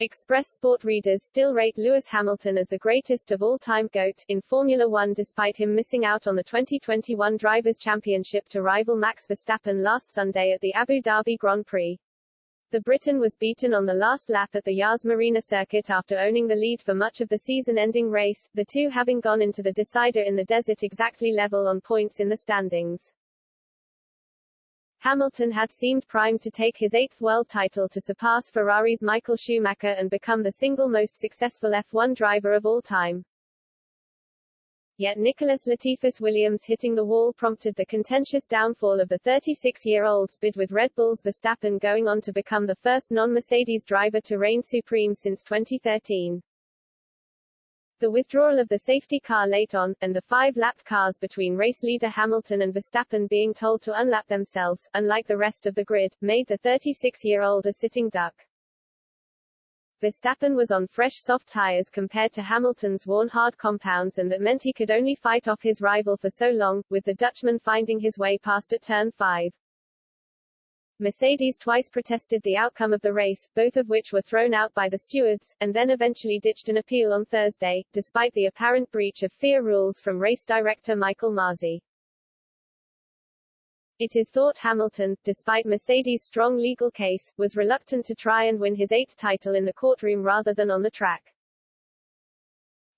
Express Sport readers still rate Lewis Hamilton as the greatest of all-time GOAT in Formula One despite him missing out on the 2021 Drivers' Championship to rival Max Verstappen last Sunday at the Abu Dhabi Grand Prix. The Briton was beaten on the last lap at the Yas Marina circuit after owning the lead for much of the season-ending race, the two having gone into the decider in the desert exactly level on points in the standings. Hamilton had seemed primed to take his eighth world title to surpass Ferrari's Michael Schumacher and become the single most successful F1 driver of all time. Yet Nicholas Latifi's Williams hitting the wall prompted the contentious downfall of the 36-year-old's bid, with Red Bull's Verstappen going on to become the first non-Mercedes driver to reign supreme since 2013. The withdrawal of the safety car late on, and the five-lapped cars between race leader Hamilton and Verstappen being told to unlap themselves, unlike the rest of the grid, made the 36-year-old a sitting duck. Verstappen was on fresh soft tyres compared to Hamilton's worn hard compounds, and that meant he could only fight off his rival for so long, with the Dutchman finding his way past at turn 5. Mercedes twice protested the outcome of the race, both of which were thrown out by the stewards, and then eventually ditched an appeal on Thursday, despite the apparent breach of FIA rules from race director Michael Masi. It is thought Hamilton, despite Mercedes' strong legal case, was reluctant to try and win his eighth title in the courtroom rather than on the track.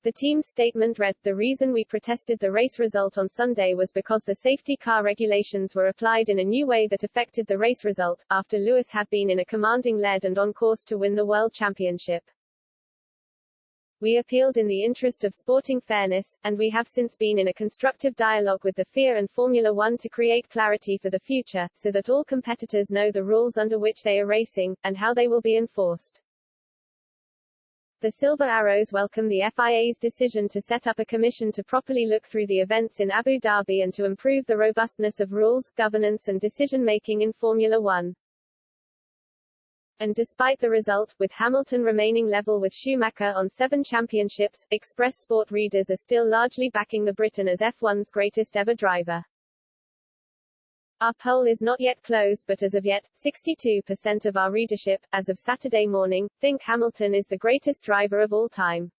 The team's statement read, "The reason we protested the race result on Sunday was because the safety car regulations were applied in a new way that affected the race result, after Lewis had been in a commanding lead and on course to win the World Championship. We appealed in the interest of sporting fairness, and we have since been in a constructive dialogue with the FIA and Formula One to create clarity for the future, so that all competitors know the rules under which they are racing, and how they will be enforced." The Silver Arrows welcome the FIA's decision to set up a commission to properly look through the events in Abu Dhabi and to improve the robustness of rules, governance and decision-making in Formula One. And despite the result, with Hamilton remaining level with Schumacher on 7 championships, Express Sport readers are still largely backing the Briton as F1's greatest ever driver. Our poll is not yet closed, but as of yet, 62% of our readership, as of Saturday morning, think Hamilton is the greatest driver of all time.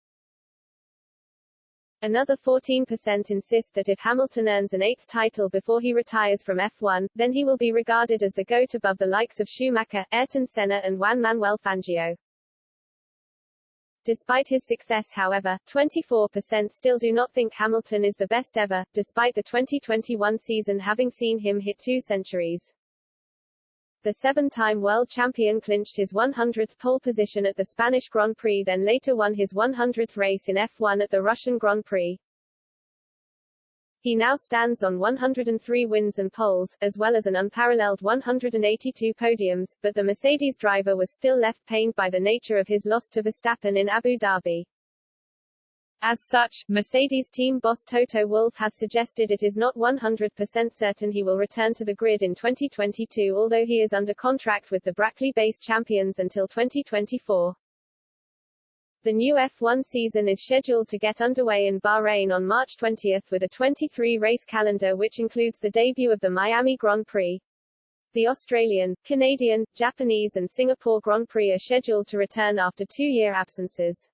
Another 14% insist that if Hamilton earns an 8th title before he retires from F1, then he will be regarded as the GOAT above the likes of Schumacher, Ayrton Senna and Juan Manuel Fangio. Despite his success, however, 24% still do not think Hamilton is the best ever, despite the 2021 season having seen him hit 2 centuries. The 7-time world champion clinched his 100th pole position at the Spanish Grand Prix, then later won his 100th race in F1 at the Russian Grand Prix. He now stands on 103 wins and poles, as well as an unparalleled 182 podiums, but the Mercedes driver was still left pained by the nature of his loss to Verstappen in Abu Dhabi. As such, Mercedes team boss Toto Wolff has suggested it is not 100% certain he will return to the grid in 2022, although he is under contract with the Brackley-based champions until 2024. The new F1 season is scheduled to get underway in Bahrain on March 20 with a 23-race calendar which includes the debut of the Miami Grand Prix. The Australian, Canadian, Japanese and Singapore Grand Prix are scheduled to return after 2-year absences.